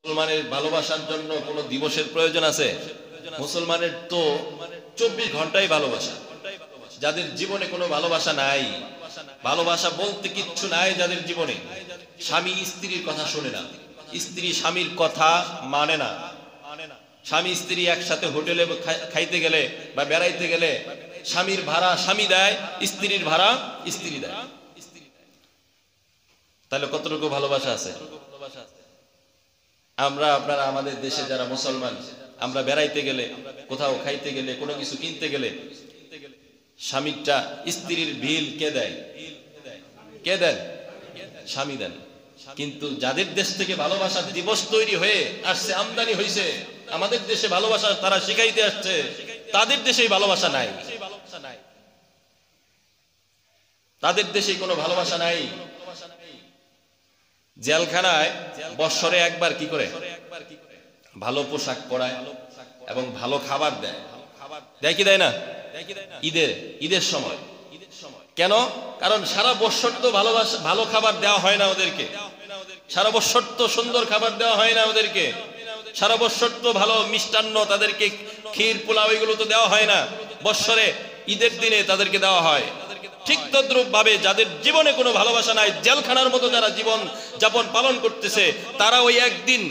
মুসলমানের ভালোবাসার জন্য কোনো দিবসের প্রয়োজন আছে? মুসলমানের তো 24 ঘন্টাই ভালোবাসা। যাদের জীবনে কোনো ভালোবাসা নাই, ভালোবাসা বলতে কিচ্ছু নাই যাদের জীবনে, স্বামী স্ত্রীর কথা শোনে না, স্ত্রী স্বামীর কথা মানে না, স্বামী স্ত্রী একসাথে হোটেলে খাইতে গেলে বা বেড়াইতে গেলে স্বামীর ভাড়া স্বামী দেয়, স্ত্রীর ভাড়া স্ত্রী দেয়। তাহলে কতটুকু ভালোবাসা আছে? আমরা আপনারা আমাদের দেশে যারা মুসলমান, আমরা বেড়াইতে গেলে, কোথাও খাইতে গেলে, কোনো কিছু কিনতে গেলে স্বামীরটা, স্ত্রীর বিল কে দেয়? কে দেন? স্বামী দেন। কিন্তু যাদের দেশ থেকে ভালোবাসার দিবস তৈরি হয়ে আসছে, আমদানি হয়েছে, আমাদের দেশে ভালোবাসা তারা শিখাইতে আসছে, তাদের দেশেই ভালোবাসা নাই। তাদের দেশে কোনো ভালোবাসা নাই। জেলখানায় বৎসরে একবার কি করে ভালো পোশাক পরায় এবং ভালো খাবার দেয়। দেয় কি দেয় না? ঈদের সময়। কেন? কারণ সারা বৎসর তো ভালো খাবার দেওয়া হয় না ওদেরকে, সারা বৎসর তো সুন্দর খাবার দেওয়া হয় না ওদেরকে, সারা বৎসর তো ভালো মিষ্টান্ন, তাদেরকে ক্ষীর পোলাও এগুলো তো দেওয়া হয় না, বৎসরে ঈদের দিনে তাদেরকে দেওয়া হয়। ঠিক তদ্রূপ ভাবে যাদের জীবনে কোনো ভালোবাসা নাই, জেলখানার মতো যারা জীবন যাপন পালন করতেছে, তারা ওই একদিন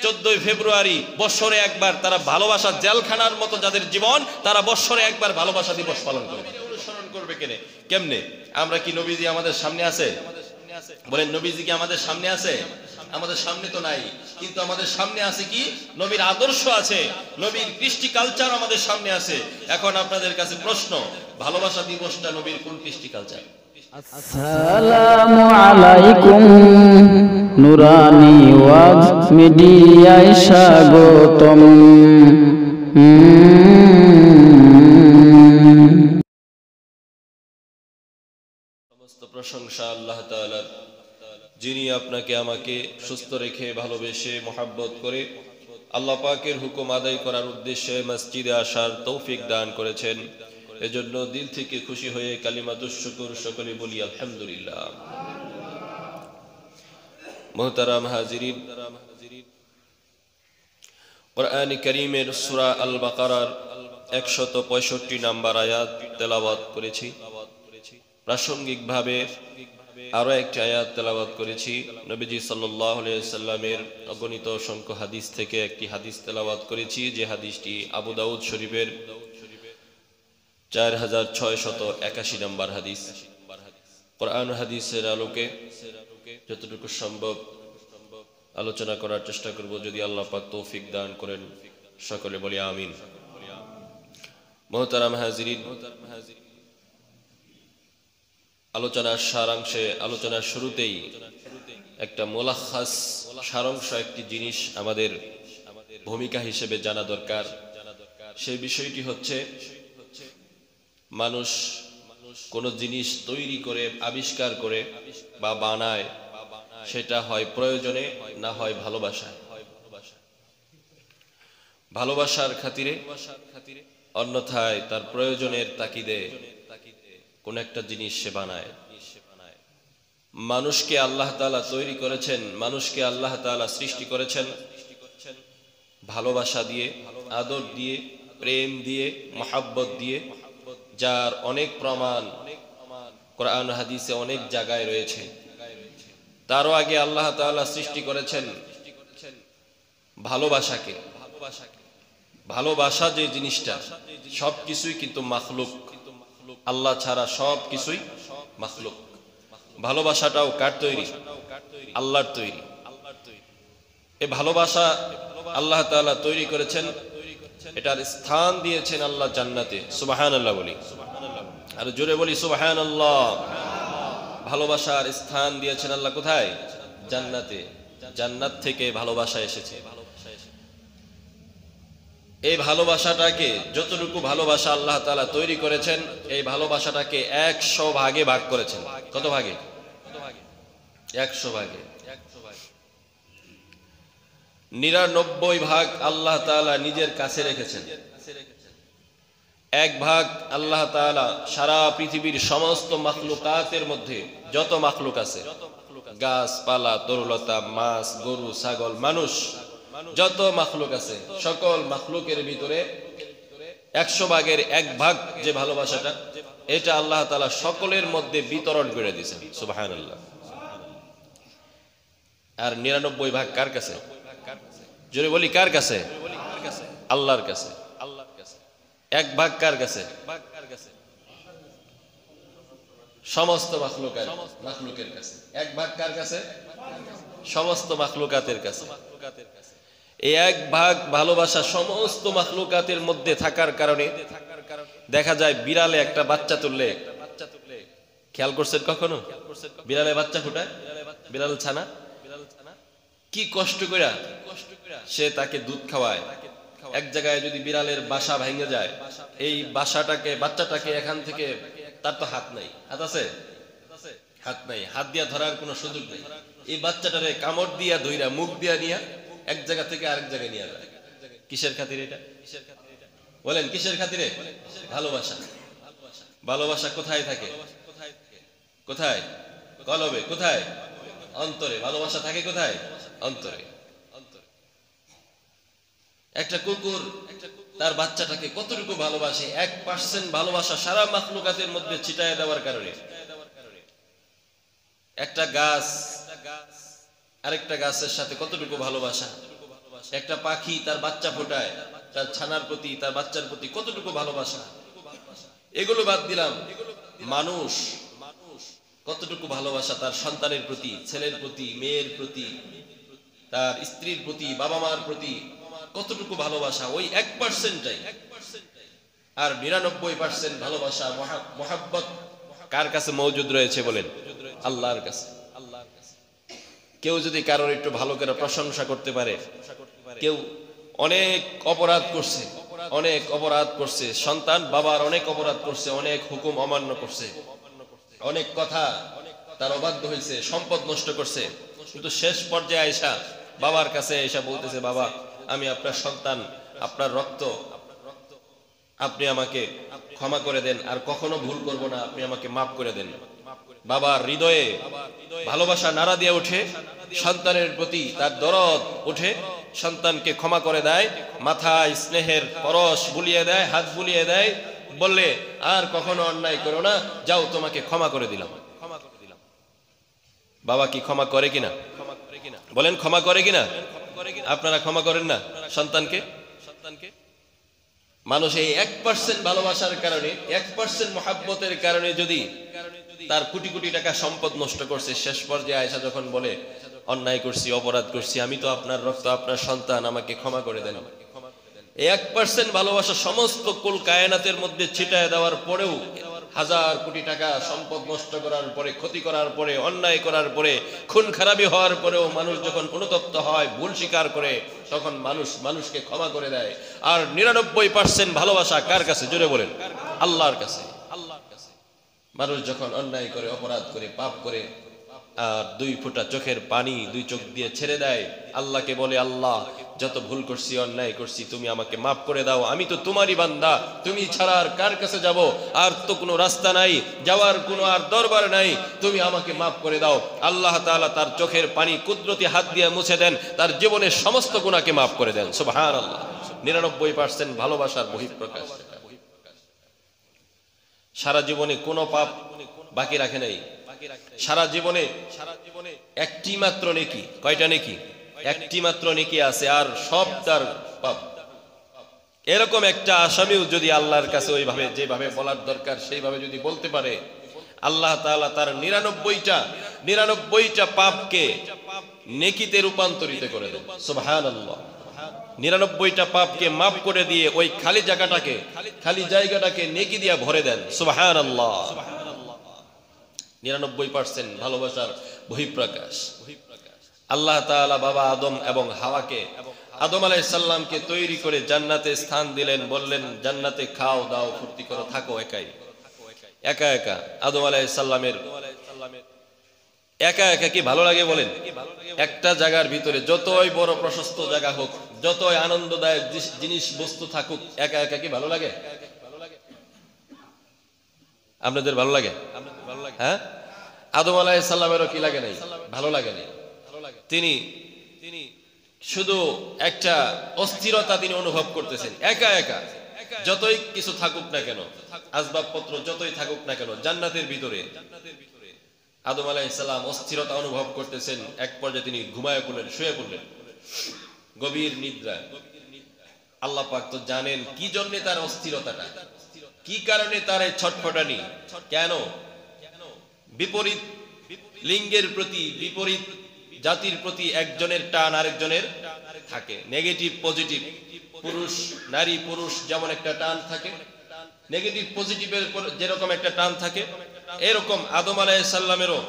14 ফেব্রুয়ারি বৎসরে একবার তারা ভালোবাসা, জেলখানার মতো যাদের জীবন, তারা বৎসরে একবার ভালোবাসা দিবস পালন করবে। অনুসরণ করবে কেমনে? আমরা কি নবীজি আমাদের সামনে আছে? বলেন, নবীজি কি আমাদের সামনে আছে? আমাদের সামনে তো নাই, কিন্তু আমাদের সামনে আছে কি? নবীর আদর্শ আছে, নবীর কৃষ্টি কালচার আমাদের সামনে আছে। এখন আপনাদের কাছে প্রশ্ন, ভালোবাসা দিবসটা নবীর কোন কৃষ্টি কালচার? আসসালামু আলাইকুম, নুরানি ওয়াজ মিডিয়ায় স্বাগতম। সমস্ত প্রশংসা আল্লাহ তাআলার, যিনি আপনাকে আমাকে সুস্থ রেখে ভালোবেসে মোহাব্বত করে আল্লাহ পাকের হুকুম আদায় করার উদ্দেশ্যে মসজিদে আসার তৌফিক দান করেছেন। এজন্য দিল থেকে খুশি হয়ে কালিমাতুশ শুকর সকলে বলি আলহামদুলিল্লাহ। মুহতারাম হাজিরিন, কুরআন কারীমের সূরা আল বাকারার 165 নম্বর আয়াত তেলাওয়াত করেছি। প্রাসঙ্গিকভাবে আরো একটি আয়াত তেলাওয়াত করেছি। নবীজি সাল্লাল্লাহু আলাইহি সাল্লামের অগণিত সংখ্য হাদিস থেকে একটি হাদিস তেলাওয়াত করেছি, যে হাদিসটি আবু দাউদ শরীফের 4681 নম্বর হাদিস। কুরআন হাদিসের আলোকে যতটুকু সম্ভব আলোচনা করার চেষ্টা করব, যদি আল্লাহ পাক তৌফিক দান করেন। সকলে বলি আমিন। মুহতারাম হাজিরিন, আলোচনার সারাংশে, আলোচনার শুরুতেই একটা মুলাখাস, সারাংশ একটি জিনিস আমাদের ভূমিকা হিসেবে জানা দরকার। সেই বিষয়টি হচ্ছে, মানুষ কোন জিনিস তৈরি করে, আবিষ্কার করে বা বানায়, সেটা হয় প্রয়োজনে, না হয় ভালোবাসায়। ভালোবাসার খাতিরে, অন্যথায় তার প্রয়োজনের তাকিদে কোন একটা জিনিস সে বানায়। মানুষকে আল্লাহ তাআলা তৈরি করেছেন, মানুষকে আল্লাহ তাআলা সৃষ্টি করেছেন ভালোবাসা দিয়ে, আদর দিয়ে, প্রেম দিয়ে, মহব্বত দিয়ে, যার অনেক প্রমাণ কোরআন হাদিসে অনেক জায়গায় রয়েছে। তারও আগে আল্লাহ তাআলা সৃষ্টি করেছেন ভালোবাসাকে। ভালোবাসা যে জিনিসটা, সবকিছুই কিন্তু মাখলুক, আল্লাহ ছাড়া সব কিছুই মাখলুক। ভালোবাসাটাও কার তৈরি? আল্লাহর তৈরি। এই ভালোবাসা আল্লাহ তাআলা তৈরি করেছেন, এটার স্থান দিয়েছেন আল্লাহ জান্নাতে। সুবহানাল্লাহ বলি, আর জোরে বলি সুবহানাল্লাহ। ভালোবাসার স্থান দিয়েছেন আল্লাহ কোথায়? জান্নাতে। জান্নাত থেকে ভালোবাসা এসেছে। এই ভালোবাসাটাকে, যতটুকু ভালোবাসা আল্লাহ তাআলা তৈরি করেছেন, এই ভালোবাসাটাকে 100 ভাগে ভাগ করেছেন। কত ভাগে? 100 ভাগে। 99 ভাগ আল্লাহ তাআলা নিজের কাছে রেখেছেন। 1 ভাগ আল্লাহ তাআলা সারা পৃথিবীর সমস্ত মাখলুকাতের মধ্যে, যত মাখলুক আছে, গাছপালা, তরুলতা, মাছ, গরু, ছাগল, মানুষ, যত মাখলুক আছে সকল মাখলুকের ভিতরে 100 ভাগের 1 ভাগ যে ভালোবাসাটা, এটা আল্লাহ তাআলা সকলের মধ্যে বিতরণ করে দিয়েছেন। সুবহানাল্লাহ। আর 99 ভাগ কার কাছে? জোরে বলি কার কাছে? আল্লাহর কাছে। 1 ভাগ কার কাছে? সমস্ত মাখলুকের কাছে। 1 ভাগ কার কাছে? সমস্ত মাখলুকাতের কাছে। এই 1 ভাগ ভালোবাসা সমস্ত মাখলুকাতের মধ্যে থাকার কারণে দেখা যায় বিড়ালে একটা বাচ্চা তুললে, খেয়াল করছেন কখনো বিড়ালে বাচ্চা ফোটায়? বিড়াল ছানা কি কষ্ট করে সে তাকে দুধ খাওয়ায়। এক জায়গায় যদি বিড়ালের বাসা ভেঙে যায়, এই বাচ্চাটাকে এখান থেকে, তার তো হাত নাই, হাত আছে? হাত নাই, হাত দিয়া ধরার কোনো সুযোগ নেই। এই বাচ্চাটারে কামড় দিয়া ধইরা মুখ দিয়া নিয়া এক জায়গা থেকে আরেক জায়গায় নিয়ে যায়। কিসের খাতিরে এটা? বলেন কিসের খাতিরে? ভালোবাসা। ভালোবাসা কোথায় থাকে? কোথায়? কলবে। কোথায়? অন্তরে। ভালোবাসা থাকে কোথায়? অন্তরে। একটা কুকুর তার বাচ্চাটাকে কতটুকু ভালোবাসে, 1% ভালোবাসা সারা মাখলুকাতের মধ্যে ছিটায় দেওয়ার কারণে। একটা গাছ আরেকটা গাছের সাথে কতটুকু ভালোবাসা, একটা পাখি তার বাচ্চা ফোটায়, তার ছানার প্রতি, তার বাচ্চার প্রতি কতটুকু ভালোবাসা। এগুলো বাদ দিলাম, মানুষ কতটুকু ভালোবাসা তার সন্তানের প্রতি, ছেলের প্রতি, মেয়ের প্রতি, তার স্ত্রীর প্রতি, বাবা মার প্রতি কতটুকু ভালোবাসা, ওই 1%টাই। আর 99% ভালোবাসা মহাব্বত কার কাছে মওজুদ রয়েছে বলেন? আল্লাহর কাছে। কেউ যদি কারোর একটু ভালো করে প্রশংসা করতে পারে, কেউ অনেক অপরাধ করছে, সন্তান বাবার অনেক অপরাধ করছে, অনেক হুকুম অমান্য করছে, অনেক কথা তার অবাধ্য হয়েছে, সম্পদ নষ্ট করছে, কিন্তু শেষ পর্যায়ে আয়েশা বাবার কাছে আয়েশা বলতেছে, বাবা আমি আপনার সন্তান, আপনার রক্ত, আপনি আমাকে ক্ষমা করে দেন, আর কখনো ভুল করব না, আপনি আমাকে মাফ করে দেন। বাবার হৃদয়ে ভালোবাসা নাড়া দিয়ে ওঠে, সন্তানের প্রতি তার দরদ ওঠে, সন্তানকে ক্ষমা করে দেয়, মাথায় স্নেহের পরশ বুলিয়ে দেয়, হাত বুলিয়ে দেয়, বললে আর কখনো অন্যায় করো না, যাও তোমাকে ক্ষমা করে দিলাম। বাবা কি ক্ষমা করে কিনা? বলেন ক্ষমা করে কিনা? আপনারা ক্ষমা করেন না সন্তানকে? মানুষ এই 1% ভালোবাসার কারণে, 1% মহাব্বতের কারণে যদি তার কোটি কোটি টাকা সম্পদ নষ্ট করছে, শেষ পর্যায়ে আয়েশা যখন বলে অন্যায় করছি, অপরাধ করছি, আমি তো আপনার রক্ত, আপনার সন্তান, আমাকে ক্ষমা করে দেন। এই 1% ভালোবাসা সমস্ত কুল কায়নাতের মধ্যে ছিটায় দেওয়ার পরেও, হাজার কোটি টাকা সম্পদ নষ্ট করার পরে, ক্ষতি করার পরে, অন্যায় করার পরে, খুন খারাপি হওয়ার পরেও মানুষ যখন অনুতপ্ত হয়, ভুল স্বীকার করে, তখন মানুষকে ক্ষমা করে দেয়। আর 99% ভালোবাসা কার কাছে? জোরে বলেন আল্লাহর কাছে। মানুষ যখন অন্যায় করে, অপরাধ করে, পাপ করে, আর 2 ফোঁটা চোখের পানি 2 চোখ দিয়ে ছেড়ে দেয়, আল্লাহকে বলে, আল্লাহ যত ভুল করছি, অন্যায় করছি, তুমি আমাকে মাফ করে দাও, আমি তো তোমারই বান্দা, তুমি ছাড়া আর কার কাছে যাব? আর তো কোনো রাস্তা নাই, যাওয়ার কোনো আর দরবার নাই, তুমি আমাকে মাফ করে দাও। আল্লাহ তাআলা তার চোখের পানি কুদরতি হাত দিয়ে মুছে দেন, তার জীবনের সমস্ত গুনাহকে মাফ করে দেন। সুবহানাল্লাহ। 99% ভালোবাসার বহিঃপ্রকাশ। সারা জীবনে কোনো পাপ বাকি রাখে নাই, সারা জীবনে একটি মাত্র নেকি। কয়টা নেকি? একটি মাত্র নেকি আছে, আর সব তার পাপ। এরকম একটা আসামিও যদি আল্লাহর কাছে ওইভাবে, যেভাবে বলার দরকার সেইভাবে যদি বলতে পারে, আল্লাহ তাআলা তার 99টা পাপকে নেকিতে রূপান্তরিত করে দেন। সুবহানাল্লাহ। 99টা পাপকে মাফ করে দিয়ে ওই খালি জায়গাটাকে নেকি দিয়ে ভরে দেন। সুবহানাল্লাহ। 99% ভালোবাসার বহিঃপ্রকাশ। আল্লাহ তাআলা বাবা আদম এবং হাওয়াকে, আদম আলাইহিস সালামকে তৈরি করে জান্নাতে স্থান দিলেন, বললেন জান্নাতে খাও দাও ফুর্তি করো, থাকো একা একা। আদম আলাইহিস সালামের একা একা কি ভালো লাগে বলেন? একটা জায়গার ভিতরে যতই বড় প্রশস্ত জায়গা হোক, যতই আনন্দদায়ক জিনিস বস্তু থাকুক, একা একা কি ভালো লাগে? আপনাদের ভালো লাগে? হ্যাঁ, আদম আলাইহিস সালামেরও কি লাগে নাই? ভালো লাগে নাই। তিনি শুধু একটা অস্থিরতা তিনি অনুভব করতেছেন একা একা। যতই কিছু থাকুক না কেন, আসবাবপত্র যতই থাকুক না কেন, জান্নাতের ভিতরে আদম আলাইহিস সালাম অস্থিরতা অনুভব করতেছেন। এক পর্যায়ে তিনি ঘুমায় পড়লেন, শুয়ে পড়লেন গভীর নিদ্রা। আল্লাহ পাক তো জানেন কি জন্য তার অস্থিরতাটা, কি কারণে তার এই ছটফটানি, কেন? বিপরীত লিঙ্গের প্রতি, বিপরীত জাতির প্রতি একজনের টান আরেকজনের থাকে, নেগেটিভ পজিটিভ। পুরুষ নারী পুরুষ যেমন একটা টান থাকে, নেগেটিভ পজিটিভের যেরকম একটা টান থাকে, এরকম আদম আলাইহিস সালামেরও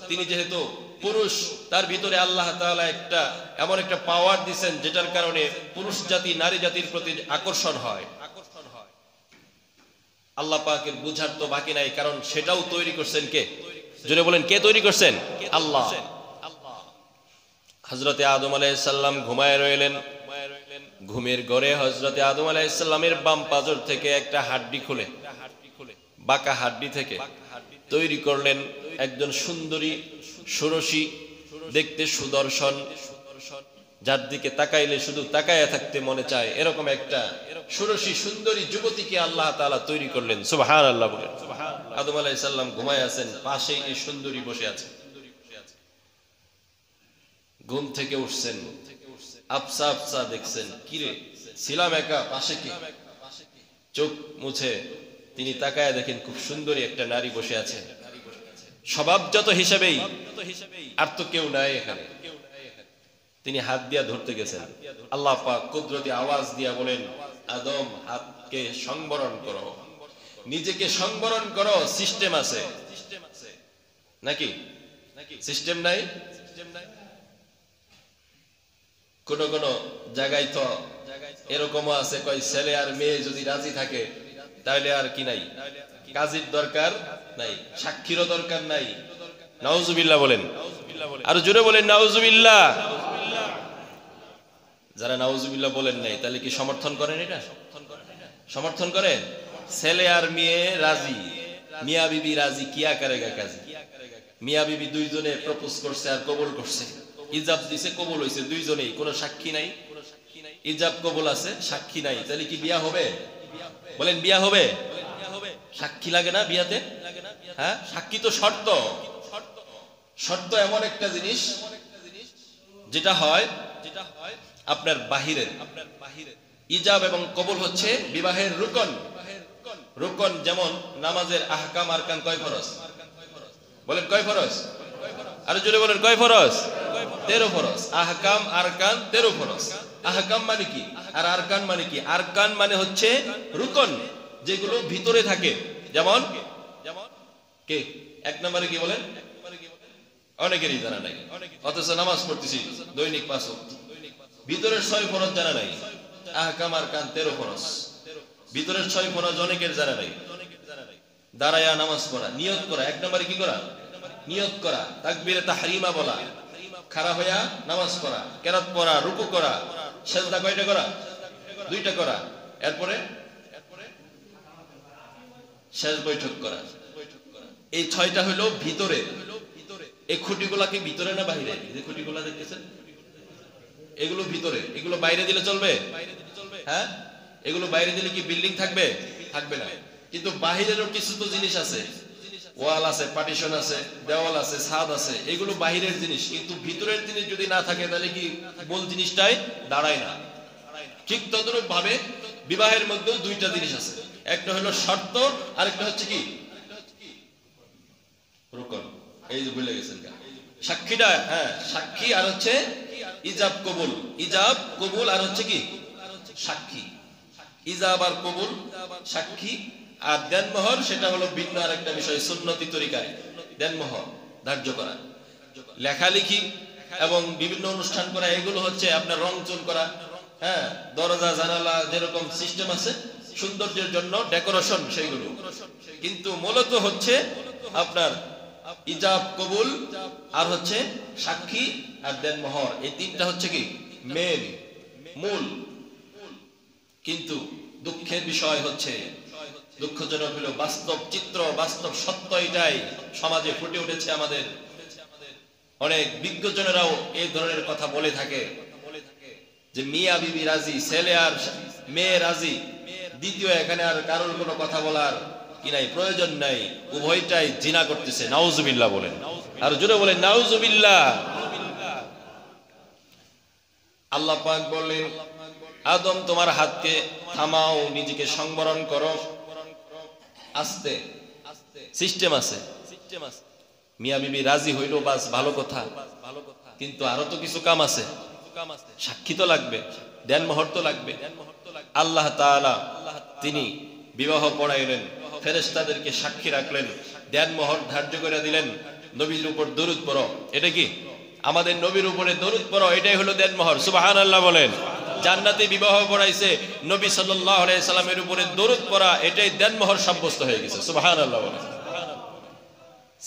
তিনি যেহেতু পুরুষ, তার ভিতরে আল্লাহ তাআলা একটা এমন একটা পাওয়ার দিবেন যেটার কারণে পুরুষ জাতি নারী জাতির প্রতি আকর্ষণ হয়। আল্লাহ পাকের বুঝার তো বাকি নাই, কারণ সেটাও তৈরি করছেন কে? জোরে বলেন, কে তৈরি করছেন? আল্লাহ। হযরতে আদম আলাইহিস সালাম ঘুমায় রইলেন। ঘুমের ঘরে হযরতে আদম আলাইহিস সালামের বাম পাজর থেকে একটা হাড্ডি খুলে, বাঁকা হাড্ডি থেকে তৈরি করলেন একজন সুন্দরী, ষোড়শী, দেখতে সুদর্শন, যার দিকে তাকাইলে শুধু তাকায়া থাকতে মনে চায়, এরকম একটা ষোড়শী সুন্দরী যুবতীকে আল্লাহ তাআলা তৈরি করলেন। সুবহানাল্লাহ বলেন। আদম আলাইহিস সালাম ঘুমায় আছেন, পাশেই এই সুন্দরী বসে আছে। ঘুম থেকে উঠছেন, আফসা আফসা দেখছেন, কিরে ছিলাম একা, পাশে কি? চোখ মুছে তিনি তাকায়া দেখেন খুব সুন্দরী একটা নারী বসে আছে, স্বভাবজাত হিসেবেই, আর তো কেউ নাই এখানে। তিনি হাত দিয়া ধরতে গেছেন, আল্লাহ পাক কুদরতি আওয়াজ দিয়া বলেন, আদম হাতকে সংবরণ করো, নিজেকে সংবরণ করো। সিস্টেম আছে নাকি? সিস্টেম নাই? কোন কোন জায়গায় তো এরকমও আছে, কয় ছেলে আর মেয়ে যদি রাজি থাকে তাহলে আর কি নাই, কাজীর দরকার নাই, সাক্ষীরও দরকার নাই। নাউজুবিল্লাহ বলেন, আর জোরে বলেন নাউজুবিল্লাহ। যারা নাউজুবিল্লাহ বলেন নাই তাহলে কি সমর্থন করেন? এটা সমর্থন করেন? ছেলে আর মেয়ে রাজি, মিয়া বিবি রাজি, কিয়া করেগা কাজী। মিয়া বিবি দুইজনে প্রপোজ করছে আর কবুল করছে, ইজাব দিছে, কবুল হইছে দুইজনেই, কোনো সাক্ষী নাই। ইজাব কবুল আছে, সাক্ষী নাই, তাহলে কি বিয়া হবে? বলেন বিয়া হবে? সাক্ষী লাগে না বিয়াতে? হ্যাঁ, সাক্ষী তো শর্ত। শর্ত এমন একটা জিনিস যেটা হয় আপনার বাহিরের। ইজাব এবং কবুল হচ্ছে বিবাহের রুকন। রুকন যেমন নামাজের আহকাম আরকান কয় ফরজ? বলেন কয় ফরজ? আর জোরে বলেন কয় ফরজ? 13 ফরজ। আহকাম আরকান 13 ফরজ। আহকাম মানে কি আর আরকান মানে কি? আরকান মানে হচ্ছে রুকন, যেগুলো ভিতরে থাকে। যেমন কে? এক নম্বরে কি বলেন? অনেকেরই জানা নাই, অথচ নামাজ পড়তেছি দৈনিক 5 ওয়াক্ত। ভিতরের 6 ফরজ জানা নাই, আহকাম আরকান 13 ফরজ। ভিতরের 6 ফরজ অনেকের জানা নাই। দাঁড়ায়া নামাজ পড়া, নিয়ত করা। এক নম্বরে কি করা? নিয়ত করা। তাকবীরে তাহরিমা বলা, খাড়া হইয়া নামাজ পড়া, কেরাত পড়া, রুকু করা, সেজদা কয়টা করা? 2টা করা। এরপরে শেষ বৈঠক করা। এই 6টা হলো ভিতরে। এই খুঁটিগুলা কি ভিতরে না বাইরে? যে খুঁটিগুলা দেখতেছেন এগুলো ভিতরে, এগুলো বাইরে দিলে চলবে? হ্যাঁ, এগুলো বাইরে দিলে কি বিল্ডিং থাকবে? থাকবে না। কিন্তু বাহিরেরও কিছু তো জিনিস আছে, ওয়াল আছে, পার্টিশন আছে, দেওয়াল আছে, ছাদ আছে, এগুলো বাহিরের জিনিস। কিন্তু ভিতরের জিনিস যদি না থাকে তাহলে কি মূল জিনিসটাই দাঁড়ায় না। ঠিক তদ্রূপ ভাবে বিবাহের মধ্যেও 2টা জিনিস আছে, একটা হলো শর্ত, আরেকটা হচ্ছে কি রুকন। এই যে ভুলে গেছেন সাক্ষীটা। হ্যাঁ, সাক্ষী আর হচ্ছে ইজাব কবুল। ইজাব কবুল আর হচ্ছে কি সাক্ষী। ইজাব আর কবুল, সাক্ষী। আর দেনমোহর সেটা হলো ভিন্ন আরেকটা বিষয়, সুন্নতি তরিকায় দেনমোহর ধার্য করা। লেখালেখি এবং বিভিন্ন অনুষ্ঠান করা, এগুলো হচ্ছে আপনার রংচুন করা। হ্যাঁ, দরজা জানালা যেরকম সিস্টেম আছে সৌন্দর্যের জন্য ডেকোরেশন, সেইগুলো। কিন্তু মূলত হচ্ছে আপনার ইজাব কবুল আর হচ্ছে সাক্ষী আর দেনমোহর। এই 3টা হচ্ছে কি মেন, মূল। কিন্তু দুঃখের বিষয় হচ্ছে, দুঃখজনক হলো বাস্তব চিত্র, বাস্তব সত্য এটাই সমাজে ফুটে উঠেছে। আমাদের অনেক বিজ্ঞজনেরাও এই ধরনের কথা বলে থাকে যে মিয়া বিবি রাজি, ছেলে আর মেয়ে রাজি, দ্বিতীয় এখানে আর কারোর কোনো কথা বলার কি নাই, প্রয়োজন নাই, উভয়টাই জিনা করতেছে। নাউজুবিল্লাহ বলেন, আর জোরে বলেন নাউজুবিল্লাহ। আল্লাহ পাক বললেন, আদম তোমার হাতকে থামাও, নিজেকে সংবরণ করো। আস্তে সিস্টেম আছে, মিয়া বিবি রাজি হইল বাস ভালো কথা, কিন্তু আরো তো কিছু কাম আছে, সাক্ষী তো লাগবে, দেনমোহর তো লাগবে। আল্লাহ তাআলা তিনি বিবাহ পড়াইলেন, ফেরেশতাদেরকে সাক্ষী রাখলেন, দেনমোহর ধার্য করে দিলেন, নবীর উপর দরুদ পড়ো। এটা কি আমাদের নবীর উপরে দরুদ পড়ো, এটাই হলো দেনমোহর। সুবহানাল্লাহ বলেন। জান্নাতে বিবাহ পড়াইছে, নবী সাল্লাল্লাহু আলাইহি সাল্লামের উপরে দরুদ পড়া, এটাই দেনমোহর সাব্যস্ত হয়ে গেছে। সুবহানাল্লাহ বলেন।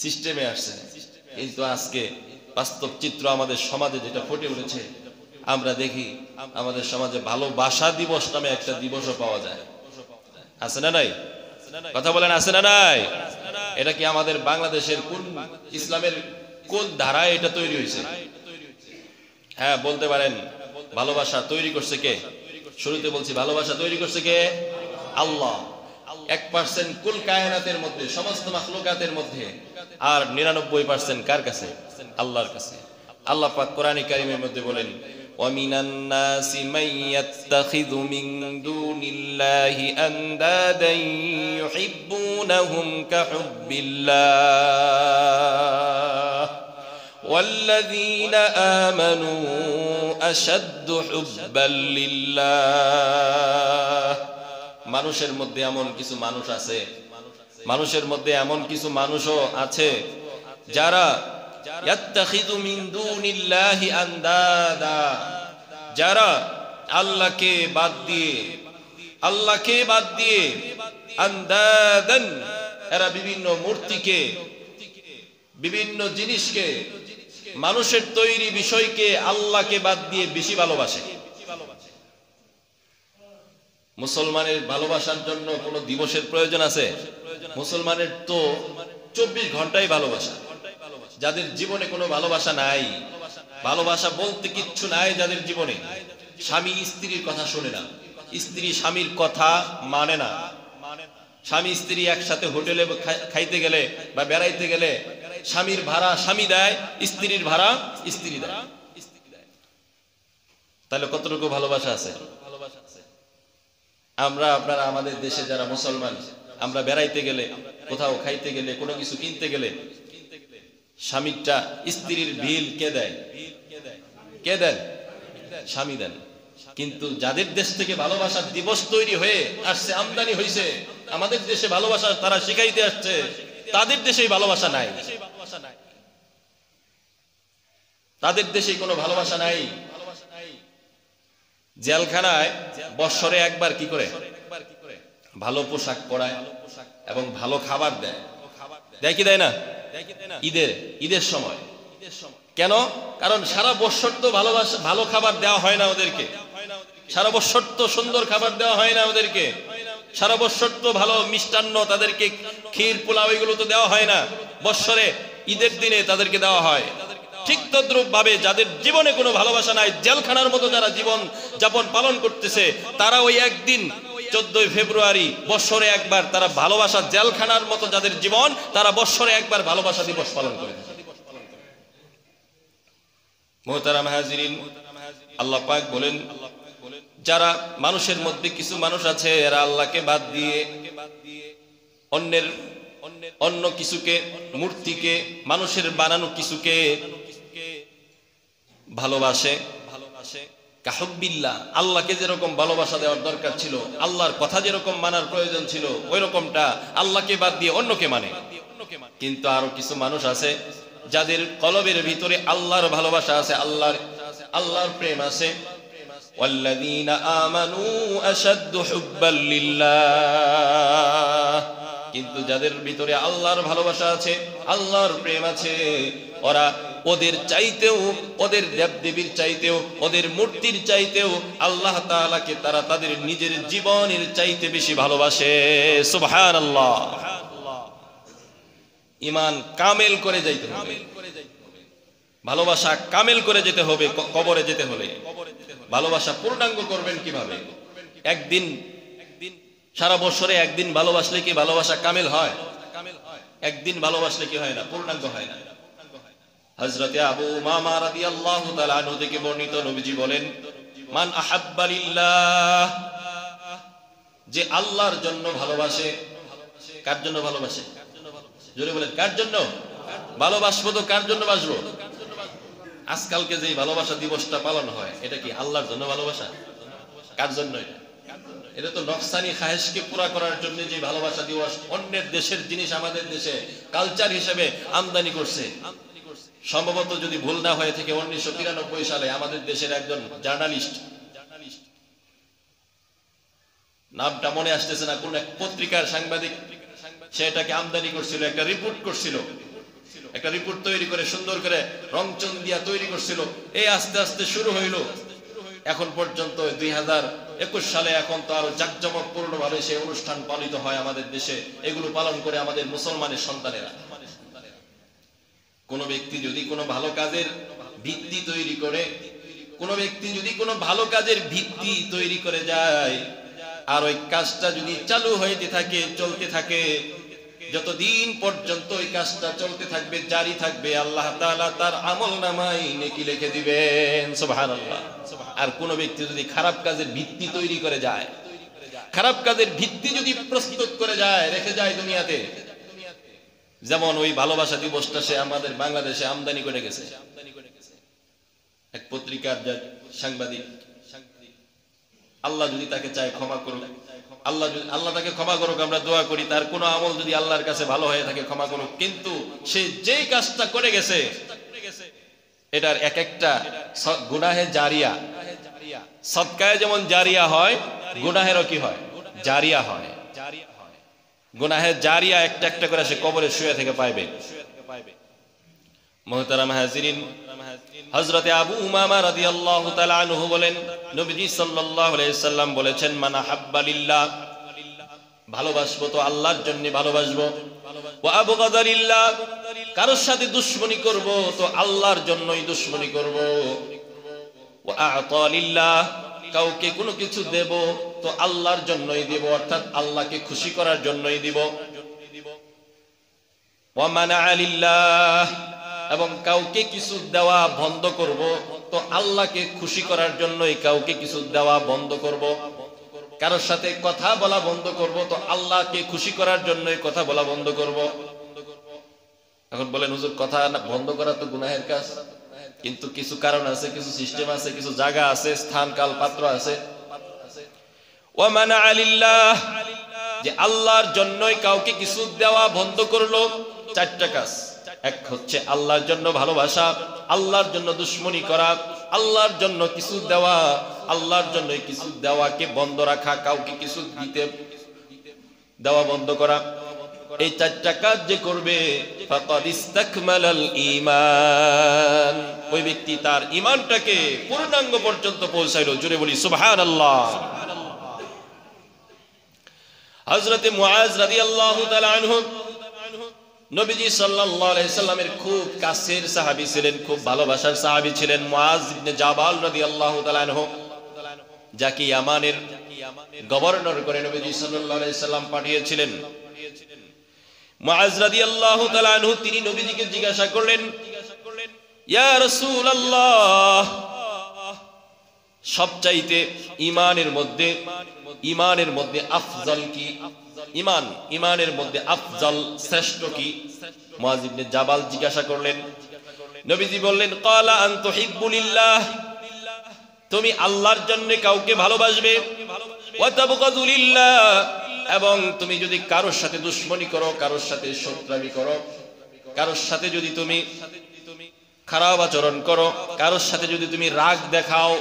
সিস্টেমে আসছে, কিন্তু আজকে বাস্তব চিত্র আমাদের সমাজে যেটা ফুটে উঠেছে, আমরা দেখি আমাদের সমাজে ভালোবাসা দিবস নামে একটা দিবসও পাওয়া যায়। আছে না নাই? কথা বলেন, আছে না নাই? এটা কি আমাদের বাংলাদেশের কোন ইসলামের কোন ধারায় এটা তৈরি হয়েছে? হ্যাঁ বলতে পারেন। ভালোবাসা তৈরি করছে কে? শুরুতে বলছি, ভালোবাসা তৈরি করছে কে? আল্লাহ। 1% কুল কায়নাতের মধ্যে, সমস্ত মাখলুকাতের মধ্যে, আর 99% কার কাছে? আল্লাহর কাছে। আল্লাহ পাক কোরআনে কারীমের মধ্যে বলেন, وَمِنَ النَّاسِ مَن يَتَّخِذُ مِن دُونِ اللَّهِ أَندَادًا يُحِبُّونَهُمْ كَحُبِّ اللَّهِ وَالَّذِينَ آمَنُوا أَشَدُّ حُبًّا لِلَّهِ। মানুষের মধ্যে এমন কিছু মানুষ আছে, মানুষের মধ্যে এমন কিছু মানুষও আছে যারা ইয়াত্তাখিযু মিন দুনিল্লাহি আন্দাদা, যারা আল্লাহকে বাদ দিয়ে আন্দাদান, এরা বিভিন্ন মূর্তিকে, বিভিন্ন জিনিসকে, মানুষের তৈরি বিষয়কে আল্লাহকে বাদ দিয়ে বেশি ভালোবাসে। মুসলমানের ভালোবাসার জন্য কোনো দিবসের প্রয়োজন আছে? মুসলমানের তো 24 ঘন্টাই ভালোবাসা। যাদের জীবনে কোনো ভালোবাসা নাই, ভালোবাসা বলতে কিচ্ছু নাই যাদের জীবনে, স্বামী স্ত্রীর কথা শোনে না, স্ত্রী স্বামীর কথা মানে না, স্বামী স্ত্রী একসাথে হোটেলে খাইতে গেলে বা বেড়াইতে গেলে স্বামীর ভাড়া স্বামী দেয়, স্ত্রীর ভাড়া স্ত্রী দেয়। তাহলে কতটুকু ভালোবাসা আছে? আমরা আপনারা আমাদের দেশে যারা মুসলমান, আমরা বেড়াইতে গেলে, কোথাও খাইতে গেলে, কোনো কিছু কিনতে গেলে, স্বামীরটা, স্ত্রীর বিল কে দেয়? কে দেন? স্বামী দেন। কিন্তু যাদের দেশ থেকে ভালোবাসার দিবস তৈরি হয়ে আসছে, আমদানি হয়েছে, আমাদের দেশে ভালোবাসা তারা শিখাইতে আসছে, তাদের দেশেই ভালোবাসা নাই, তাদের দেশে কোনো ভালোবাসা নাই। জেলখানায় বৎসরে একবার কি করে? ভালো পোশাক পরায় এবং ভালো খাবার দেয়। দেয় কি দেয় না? ঈদের সময়। কেন? কারণ সারা বৎসর তো ভালো খাবার দেওয়া হয় না ওদেরকে, সারা বৎসর তো সুন্দর খাবার দেওয়া হয় না ওদেরকে, সারা বৎসর তো ভালো মিষ্টান্ন, তাদেরকে ক্ষীর পোলাও এগুলো তো দেওয়া হয় না, বৎসরে ঈদের দিনে তাদেরকে দেওয়া হয়। ঠিক তদ্রূপ ভাবে যাদের জীবনে কোনো ভালোবাসা নাই, জেলখানার মতো যারা জীবন যাপন পালন করতেছে, তারা ওই একদিন 14 ফেব্রুয়ারি বৎসরে একবার তারা ভালোবাসা, জেলখানার মতো যাদের জীবন, তারা বৎসরে একবার ভালোবাসা দিবস পালন করে। মুহতারাম হাজিরিন, আল্লাহ পাক বলেন, যারা মানুষের মধ্যে কিছু মানুষ আছে, এরা আল্লাহকে বাদ দিয়ে অন্য কিছুকে, মূর্তিকে, মানুষের বানানো কিছুকে ভালোবাসে। কাহুব্বিল্লাহ, আল্লাহকে যেরকম ভালোবাসা দেওয়ার দরকার ছিল, আল্লাহর কথা যেরকম মানার প্রয়োজন ছিল, ওই রকমটা আল্লাহকে বাদ দিয়ে অন্যকে মানে। কিন্তু আরো কিছু মানুষ আছে যাদের কলবের ভিতরে আল্লাহর ভালোবাসা আছে, আল্লাহর প্রেম আছে। ওয়াল্লাযীনা আমানু আশাদ্দু হুব্বাল লিল্লাহ, কিন্তু যাদের ভিতরে আল্লাহর ভালোবাসা আছে, আল্লাহর প্রেম আছে, ওরা ওদের চাইতেও, ওদের দেবদেবীর চাইতেও, ওদের মূর্তির চাইতেও আল্লাহ তাআলাকে তারা তাদের নিজের জীবনের চাইতে বেশি ভালোবাসে। সুবহানাল্লাহ। ঈমান কামেল করে যাইতে হবে, ভালোবাসা কামেল করে যেতে হবে কবরে যেতে হলে। ভালোবাসা পূর্ণাঙ্গ করবেন কিভাবে? একদিন সারা বছরে একদিন ভালোবাসলে কি ভালোবাসা কামেল হয়? একদিন ভালোবাসলে কি হয় না? পূর্ণাঙ্গ হয় না। হযরতে আবু উমামা রাদিয়াল্লাহু তাআলা আনহু থেকে বর্ণিত, নবীজি বলেন, মান আহাব্বা লিল্লাহ, যে আল্লাহর জন্য ভালোবাসে। কার জন্য ভালোবাসে? জোরে বলেন, কার জন্য ভালোবাসবো? তো কার জন্য বাসবো? আজকালকে যে ভালোবাসা দিবসটা পালন হয়, এটা কি আল্লাহর জন্য ভালোবাসা? কার জন্য এটা? এটা তো নফসানি খায়েশকে পুরা করার জন্য যে ভালোবাসা দিবস অন্যের দেশের জিনিস আমাদের দেশে কালচার হিসেবে আমদানি করছে। সম্ভবত যদি ভুল না হয়ে থাকে 1993 সালে আমাদের দেশের একজন জার্নালিস্ট, নামটা মনে আসতেছে না, কোন এক পত্রিকার সাংবাদিক, সেটাকে আমদানি করছিল, একটা রিপোর্ট করছিল, একটা রিপোর্ট তৈরি করে সুন্দর করে রংচং দিয়া তৈরি করছিল। এই আস্তে আস্তে শুরু হইল, এখন পর্যন্ত 2021 সালে এখন তো আরো জাঁকজমকপূর্ণ ভাবে সেই অনুষ্ঠান পালিত হয় আমাদের দেশে। এগুলো পালন করে আমাদের মুসলমানের সন্তানেরা। কোন ব্যক্তি যদি কোনো ভালো কাজের ভিত্তি তৈরি করে, কোন ব্যক্তি যদি কোনো ভালো কাজের ভিত্তি তৈরি করে যায়, আর ওই কাজটা যদি চালু হইতে থাকে, চলতে থাকে, যতদিন পর্যন্ত ওই কাজটা চলতে থাকবে, জারি থাকবে, আল্লাহ তাআলা তার আমলনামায় নেকি লিখে দিবেন। সুবহানাল্লাহ। আর কোন ব্যক্তি যদি খারাপ কাজের ভিত্তি তৈরি করে যায়, খারাপ কাজের ভিত্তি যদি প্রস্তুত করে যায়, রেখে যায় দুনিয়াতে, যেমন ওই ভালোবাসা দিবসটা সে আমাদের বাংলাদেশে আমদানি করে গেছে। এক পত্রিকার সাংবাদিক, আল্লাহ যদি তাকে চায় ক্ষমা করুক, আল্লাহ তাকে ক্ষমা করুক, আমরা দোয়া করি তার কোনো আমল যদি আল্লাহর কাছে ভালো হয়ে থাকে ক্ষমা করুক। কিন্তু সে যেই কাজটা করে গেছে, এটার এক একটা গুনাহে জারিয়া, সদকায়ে যেমন জারিয়া হয়, গুনাহেরও কি হয়? জারিয়া হয়। গুনাহে জারিয়া একটা একটা করে সে কবরে শুয়ে থেকে পাইবে। মুহতারাম হাজিরিন, হযরতে আবু উমামা রাদিয়াল্লাহু তাআলা আনহু বলেন, নবীজি সাল্লাল্লাহু আলাইহি সাল্লাম বলেছেন, মান আহাব্বা লিল্লাহ, ভালোবাসবো তো আল্লাহর জন্য ভালোবাসবো। ওয়া আবগাদা লিল্লাহ, কারোর সাথে দুশমনি করব তো আল্লাহর জন্যই দুশমনি করব। ওয়া আ'তা লিল্লাহ, কাউকে কোনো কিছু দেব তো আল্লাহর জন্যই দেব, অর্থাৎ আল্লাহকে খুশি করার জন্যই দিব। ওয়া মানা'a লিল্লাহ, এবং কাউকে কিছু দেওয়া বন্ধ করব তো আল্লাহকে খুশি করার জন্যই কাউকে কিছু দেওয়া বন্ধ করব। কারোর সাথে কথা বলা বন্ধ করব তো আল্লাহকে খুশি করার জন্যই কথা বলা বন্ধ করব। এখন বলেন, হুজুর কথা বন্ধ করা তো গুনাহের কাজ, কিন্তু কিছু কারণ আছে, কিছু সিস্টেম আছে, কিছু জায়গা আছে, স্থান কাল পাত্র আছে। ওয়া মানা'a লিল্লাহ, যে আল্লাহর জন্যই কাউকে কিছু দেওয়া বন্ধ করলো। চারটা কাজ। এক হচ্ছে আল্লাহর জন্য ভালোবাসা, আল্লাহর জন্য দুশমনি করা, আল্লাহর জন্য কিছু দেওয়া, আল্লাহর জন্য কিছু দেওয়াকে বন্ধ রাখা, কাউকে কিছু দিতে দেওয়া বন্ধ করা। এই চারটা কাজ যে করবে, ফাকাদ ইস্তাকমালাল ঈমান, ওই ব্যক্তি তার ঈমানটাকে পূর্ণাঙ্গ পর্যন্ত পৌঁছাইলো। জোরে বলি সুবহানাল্লাহ। হযরতে মুআজ রাদিয়াল্লাহু তাআলা আনহু নবীজি সাল্লাল্লাহু আলাইহি সাল্লামের খুব কাছের সাহাবী ছিলেন, খুব ভালোবাসার সাহাবী ছিলেন মুআজ ইবনে জাবাল রাদিয়াল্লাহু তাআলা আনহু, যাকে ইয়ামানের গভর্নর করে নবীজি সাল্লাল্লাহু আলাইহি সাল্লাম পাঠিয়েছিলেন। মুআজ রাদিয়াল্লাহু তাআলা আনহু তিনি নবীজিকে জিজ্ঞাসা করলেন, ইয়া রাসূলুল্লাহ, সবচাইতে ঈমানের মধ্যে আফজল কি? ঈমানের মধ্যে আফজল শ্রেষ্ঠ কি? মুআজ ইবনে জাবাল জিজ্ঞাসা করলেন। নবীজি বললেন, ক্বালা আন তুহিব্বু লিল্লাহ, তুমি আল্লাহর জন্য কাউকে ভালোবাসবে, ওয়া তাবগাদু লিল্লাহ, এবং তুমি যদি কারোর সাথে দুশমনি করো, কারোর সাথে শত্রুতামি করো, কারোর সাথে যদি তুমি খারাপ আচরণ করো, কারোর সাথে যদি তুমি রাগ দেখাও,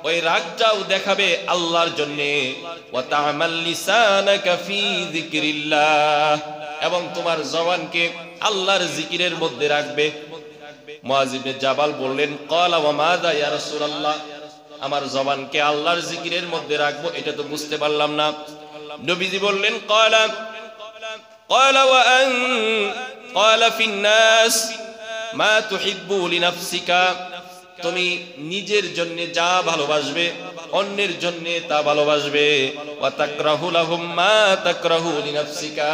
ওই রাগটাও দেখাবে আল্লাহর জন্য। ওয়া তা'মাল লিসানাকা ফি যিকরিল্লাহ, এবং তোমার জবানকে আল্লাহর জিকিরের মধ্যে রাখবে। মুআজ ইবনে জাবাল বললেন, ক্বালা ওয়া মাযা ইয়া রাসূলুল্লাহ, আমার জবানকে আল্লাহর জিকিরের মধ্যে রাখবো, এটা তো বুঝতে পারলাম না। নবীজি বললেন, ক্বালা ফিন নাস মা তুহিব্বু লিনাফসিকা, তুমি নিজের জন্য যা ভালোবাসবে অন্যের জন্য তা ভালোবাসবে ওয়া তাকরাহু লাহুম মা তাকরাহু লিনাফসিকা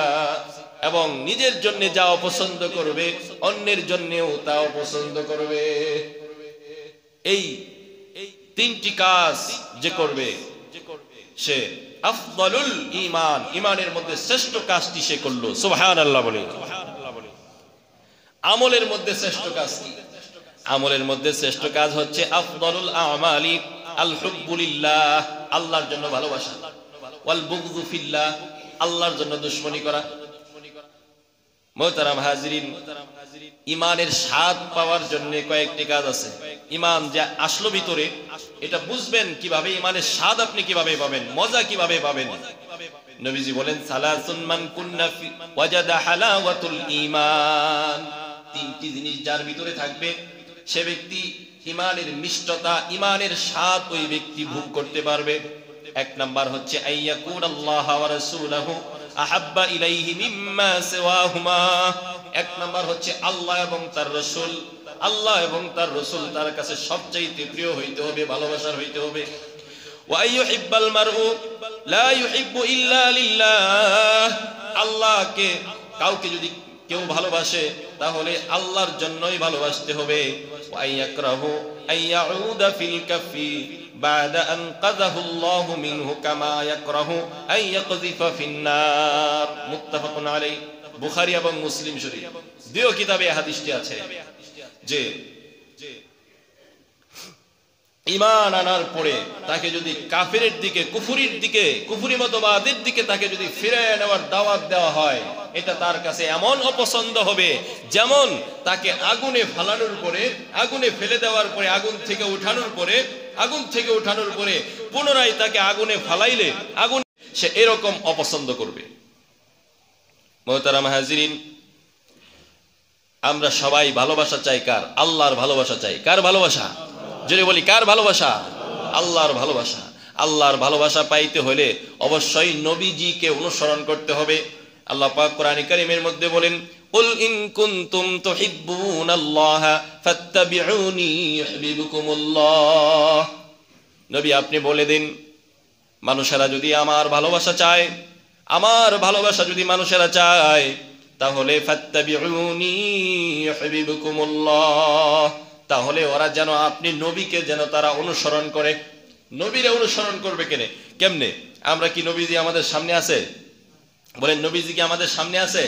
এবং নিজের জন্য যা অপছন্দ করবে অন্যের জন্যও তা অপছন্দ করবে এই তিনটি কাজ যে করবে সে আফদালুল ঈমান ঈমানের মধ্যে শ্রেষ্ঠ কাজটি সে করলো সুবহানাল্লাহ বলে আমলের মধ্যে শ্রেষ্ঠ কাজ কি আমলের মধ্যে শ্রেষ্ঠ কাজ হচ্ছে আফদালুল আমালি আল হুব্বু লিল্লাহ আল্লাহর জন্য ভালোবাসা ওয়াল বুগযু ফিল্লাহ আল্লাহর জন্য দুশমনি করা মুহতারাম হাজিরিন ঈমানের স্বাদ পাওয়ার জন্য কয়েকটি কাজ আছে ঈমান যা আসলো ভিতরে এটা বুঝবেন কিভাবে ঈমানের স্বাদ আপনি কিভাবে পাবেন মজা কিভাবে পাবেন নবীজি বলেন সালাসুন মান কুন্না ফি ওয়াজাদা হালাওয়াতুল ঈমান তিনটি জিনিস যার ভিতরে থাকবে সে ব্যক্তি ঈমানের মিষ্টতা ঈমানের স্বাদ ওই ব্যক্তি ভোগ করতে পারবে এক নাম্বার হচ্ছে আইয়াকুন আল্লাহ ওয়া রাসূলুহু আহাব্বা ইলাইহি মিম্মা সিওয়াহুমা এক নাম্বার হচ্ছে আল্লাহ এবং তার রাসূল আল্লাহ এবং তার রাসূল তার কাছে সবচেয়ে প্রিয় হইতে হবে ভালোবাসার হইতে হবে ওয়া আইয়ুহিব্বাল মারউ লা ইউহিব্বু ইল্লা লিল্লাহ আল্লাহকে কাউকে যদি কেউ ভালোবাসে তাহলে আল্লাহর জন্যই ভালোবাসতে হবে ওয়া আইয়াকরাহু আইয়াউদা ফিল কাফি বাদা আন কাযাহু আল্লাহু মিনহু কামা ইয়াকরাহু আইয়াকযিফা ফিন নার মুত্তাফাকুন আলাইহি বুখারী এবং মুসলিম শরীফ দুই কিতাবে এই হাদিসটি আছে যে ঈমান আনার পরে তাকে যদি কাফিরের দিকে কুফরি মতবাদের দিকে তাকে যদি ফিরে নেওয়ার দাওয়াত দেওয়া হয় এটা তার কাছে এমন অপছন্দ হবে যেমন তাকে আগুনে ফালানোর পরে আগুনে ফেলে দেওয়ার পরে আগুন থেকে ওঠানোর পরে পুনরায় তাকে আগুনে ফালাইলে আগুন সে এরকম অপছন্দ করবে মুহতারাম হাজিরিন আমরা সবাই ভালোবাসা চাই কার আল্লাহর ভালোবাসা চাই কার ভালোবাসা যদি বলি কার ভালোবাসা আল্লাহর ভালোবাসা আল্লাহর ভালোবাসা পাইতে হলে অবশ্যই নবীজিকে অনুসরণ করতে হবে আল্লাহ পাক কোরআনে কারীমের মধ্যে বলেন কুল ইন কুনতুম তুহিব্বুনাল্লাহা ফাত্তাবিউনি ইউহিব্বুকুমুল্লাহ নবী আপনি বলে দিন মানুষেরা যদি আমার ভালোবাসা চায় আমার ভালোবাসা যদি মানুষেরা চায় তাহলে ফাত্তাবিউনি ইউহিব্বুকুমুল্লাহ তাহলে ওরা যেন আপনি নবীকে যেন তারা অনুসরণ করে নবীরে অনুসরণ করবে কেমনে আমরা কি নবীজি আমাদের সামনে আছে বলেন নবীজি কি আমাদের সামনে আছে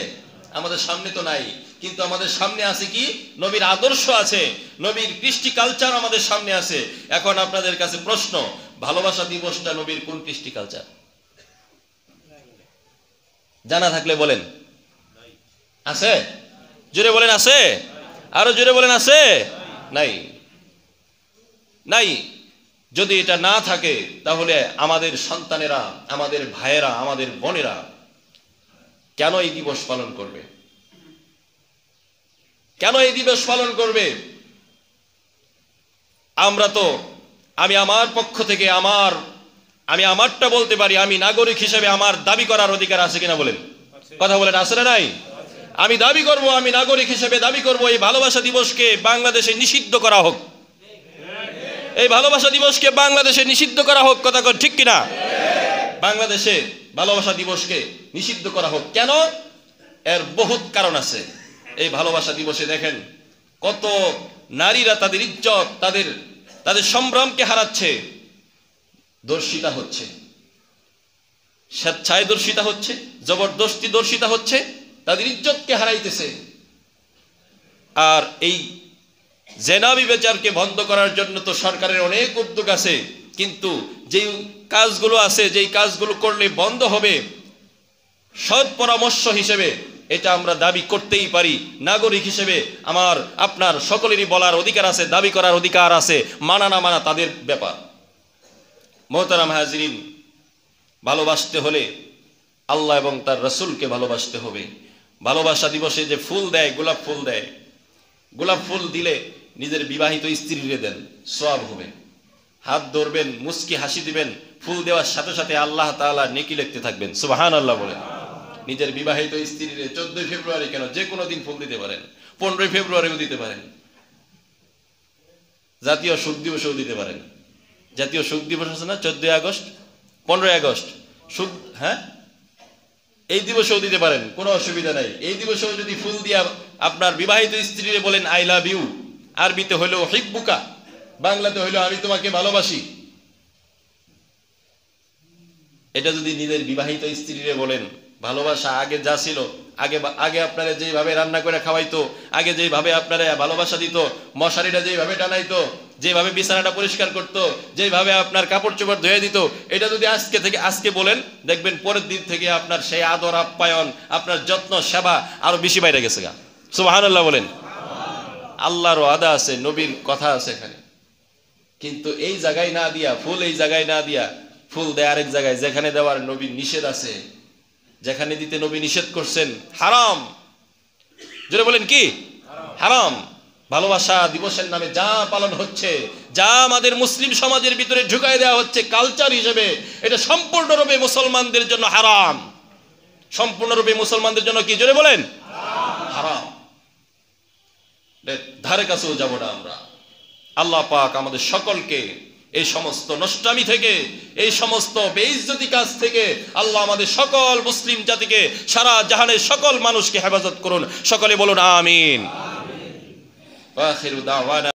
আমাদের সামনে তো নাই কিন্তু আমাদের সামনে আছে কি নবীর আদর্শ আছে নবীর কৃষ্টি কালচার আমাদের সামনে আছে এখন আপনাদের কাছে প্রশ্ন ভালোবাসা দিবসটা নবীর কোন কৃষ্টি কালচার জানা থাকলে বলেন আছে জোরে বলেন আছে আরো জোরে বলেন আছে নাই যদি এটা না থাকে তাহলে আমাদের সন্তানেরা আমাদের ভাইয়েরা আমাদের বোনেরা কেন এই দিবস পালন করবে আমরা তো আমি আমার পক্ষ থেকে আমি আমারটা বলতে পারি আমি নাগরিক হিসেবে আমার দাবি করার অধিকার আছে কিনা বলেন কথা বলেন আছে না নাই আমি দাবি করব আমি নাগরিক হিসেবে দাবি করব এই ভালোবাসা দিবসকে বাংলাদেশে নিষিদ্ধ করা হোক এই ভালোবাসা দিবসকে বাংলাদেশে নিষিদ্ধ করা হোক কথা কন ঠিক কিনা বাংলাদেশে ভালোবাসা দিবসকে নিষিদ্ধ করা হোক কেন এর বহুত কারণ আছে এই ভালোবাসা দিবসে দেখেন কত নারীরা তাদের ইজ্জত তাদের সম্ভ্রমকে হারাচ্ছে দর্শিতা হচ্ছে স্বেচ্ছায় দর্শিতা হচ্ছে জবরদস্তি দর্শিতা হচ্ছে তাদের ইজ্জতকে হারাইতেছে আর এই জেনা বিবেচারকে বন্ধ করার জন্য তো সরকারের অনেক উদ্যোগ আছে কিন্তু যেই কাজগুলো আছে যেই কাজগুলো করলে বন্ধ হবে সৎ পরামর্শ হিসেবে এটা আমরা দাবি করতেই পারি নাগরিক হিসেবে আমার আপনার সকলেরই বলার অধিকার আছে দাবি করার অধিকার আছে মানা না মানা তাদের ব্যাপার মুহতারাম হাজিরিন ভালোবাসতে হলে আল্লাহ এবং তার রাসূলকে ভালোবাসতে হবে ভালোবাসা দিবসে যে ফুল দেয় গোলাপ ফুল দিলে নিজের বিবাহিত স্ত্রীরে দেন সওয়াব হবে হাত ধরবেন মুস্কি হাসি দিবেন ফুল দেওয়ার সাথে সাথে আল্লাহ তাআলা নেকি লিখতে থাকবেন সুবহানাল্লাহ বলেন নিজের বিবাহিত স্ত্রীরে 14 ফেব্রুয়ারি কেন যে কোনো দিন ফুল দিতে পারেন 15 ফেব্রুয়ারিও দিতে পারেন জাতীয় শোক দিবসেও দিতে পারেন। জাতীয় শোক দিবস আছে না, 14ই আগস্ট, 15ই আগস্ট, শোক, হ্যাঁ, এই দিবসেও দিতে পারেন, কোনো অসুবিধা নাই। এই দিবসেও যদি ফুল দিয়া আপনার বিবাহিত স্ত্রীরে বলেন আই লাভ ইউ, আরবিতে হইলো হিব্বুকা, বাংলাতে হইলো আমি তোমাকে ভালোবাসি, এটা যদি নিজের বিবাহিত স্ত্রীরে বলেন, ভালোবাসা আগে যা ছিল, আগে আপনারা যেভাবে রান্না করে খাওয়াইতো, আগে যেভাবে আপনারা ভালোবাসা দিত, মশারিটা যেভাবে টানাইতো, যেভাবে বিছানাটা পরিষ্কার করতো, যেভাবে আপনার কাপড় চোপড় ধুয়ে দিত, এটা যদি আজকে বলেন, দেখবেন পরের দিন থেকে আপনার সেই আদর আপ্যায়ন, আপনার যত্ন সেবা আরো বেশি বাইরে গেছে গা। সুবহানাল্লাহ বলেন। আল্লাহর ওয়াদা আছে, নবীর কথা আছে এখানে। কিন্তু এই জায়গায় না দিয়া, ফুল এই জায়গায় না দিয়া, ফুল দেয় আরেক জায়গায়, যেখানে দেওয়ার নবীর নিষেধ আছে, যেখানে দিতে নবী নিষেধ করছেন, হারাম। জোরে বলেন কি? হারাম। ভালোবাসা দিবসের নামে যা পালন হচ্ছে, যা আমাদের মুসলিম সমাজের ভিতরে ঢুকাই দেওয়া হচ্ছে কালচার হিসেবে, এটা সম্পূর্ণরূপে মুসলমানদের জন্য হারাম। সম্পূর্ণরূপে মুসলমানদের জন্য কি? জোরে বলেন, হারাম। ধারে কাছেও যাব না আমরা। আল্লাহ পাক আমাদের সকলকে এই সমস্ত নষ্টামি থেকে, এই সমস্ত বেইজ্জতি কাজ থেকে আল্লাহ আমাদের সকল মুসলিম জাতিকে, সারা জাহানের সকল মানুষকে হেফাজত করুন। সকলে বলুন আমিন। ওয়া আখিরু দাওয়ানা।